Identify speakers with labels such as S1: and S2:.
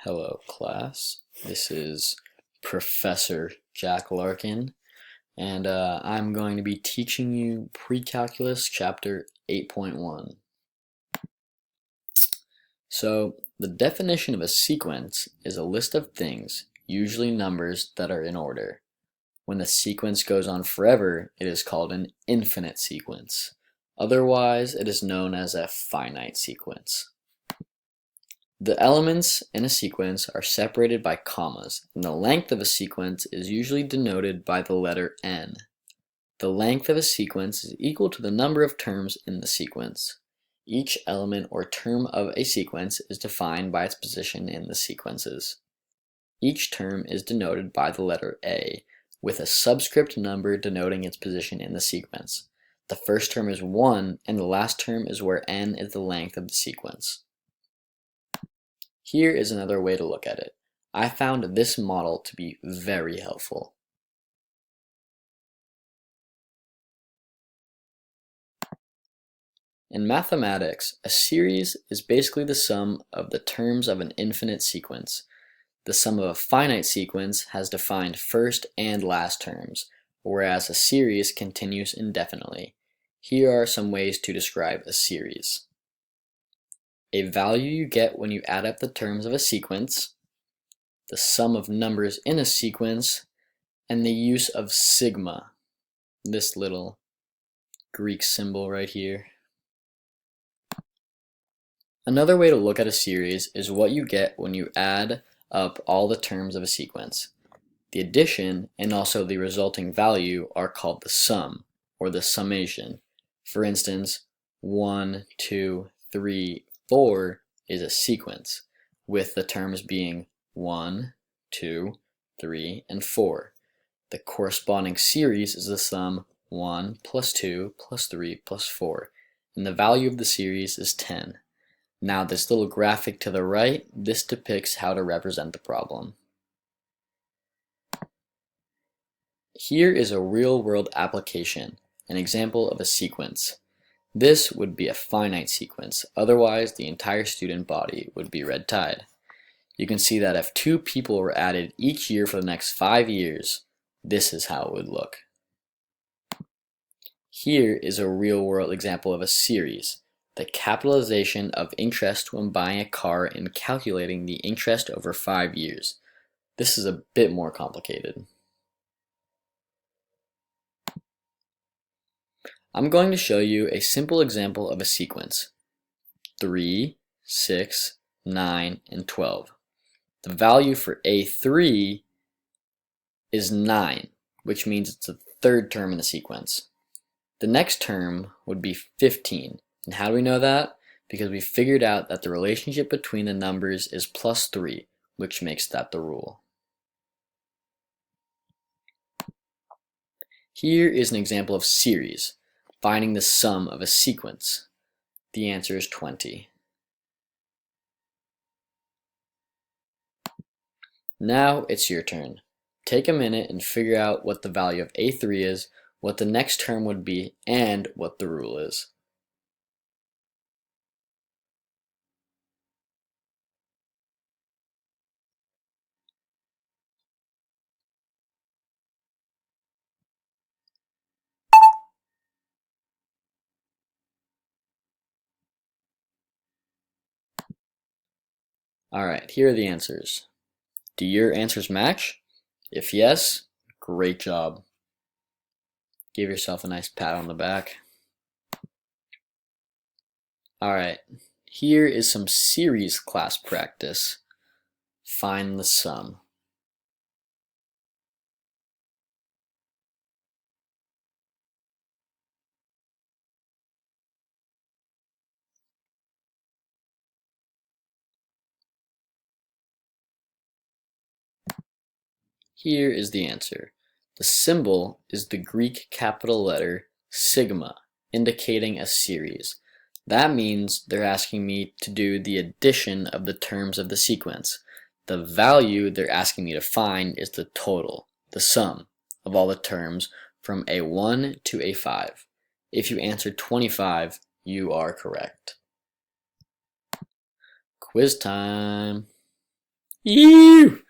S1: Hello class, this is Professor Jack Larkin, and I'm going to be teaching you Pre-Calculus Chapter 8.1. So, the definition of a sequence is a list of things, usually numbers, that are in order. When the sequence goes on forever, it is called an infinite sequence. Otherwise, it is known as a finite sequence. The elements in a sequence are separated by commas, and the length of a sequence is usually denoted by the letter n. The length of a sequence is equal to the number of terms in the sequence. Each element or term of a sequence is defined by its position in the sequences. Each term is denoted by the letter a, with a subscript number denoting its position in the sequence. The first term is 1, and the last term is where n is the length of the sequence. Here is another way to look at it. I found this model to be very helpful. In mathematics, a series is basically the sum of the terms of an infinite sequence. The sum of a finite sequence has defined first and last terms, whereas a series continues indefinitely. Here are some ways to describe a series. A value you get when you add up the terms of a sequence, the sum of numbers in a sequence, and the use of sigma, this little Greek symbol right here. Another way to look at a series is what you get when you add up all the terms of a sequence. The addition and also the resulting value are called the sum, or the summation. For instance, 1, 2, 3, 4 is a sequence, with the terms being 1, 2, 3, and 4. The corresponding series is the sum 1 plus 2 plus 3 plus 4, and the value of the series is 10. Now this little graphic to the right, this depicts how to represent the problem. Here is a real-world application, an example of a sequence. This would be a finite sequence, otherwise the entire student body would be red-tied. You can see that if 2 people were added each year for the next 5 years, this is how it would look. Here is a real-world example of a series, the capitalization of interest when buying a car and calculating the interest over 5 years. This is a bit more complicated. I'm going to show you a simple example of a sequence. 3, 6, 9, and 12. The value for A3 is 9, which means it's the third term in the sequence. The next term would be 15. And how do we know that? Because we figured out that the relationship between the numbers is plus 3, which makes that the rule. Here is an example of series, finding the sum of a sequence. The answer is 20. Now it's your turn. Take a minute and figure out what the value of A3 is, what the next term would be, and what the rule is. Alright, here are the answers. Do your answers match? If yes, great job. Give yourself a nice pat on the back. Alright, here is some series class practice. Find the sum. Here is the answer. The symbol is the Greek capital letter sigma, indicating a series. That means they're asking me to do the addition of the terms of the sequence. The value they're asking me to find is the total, the sum, of all the terms from A1 to A5. If you answered 25, you are correct. Quiz time! Ew!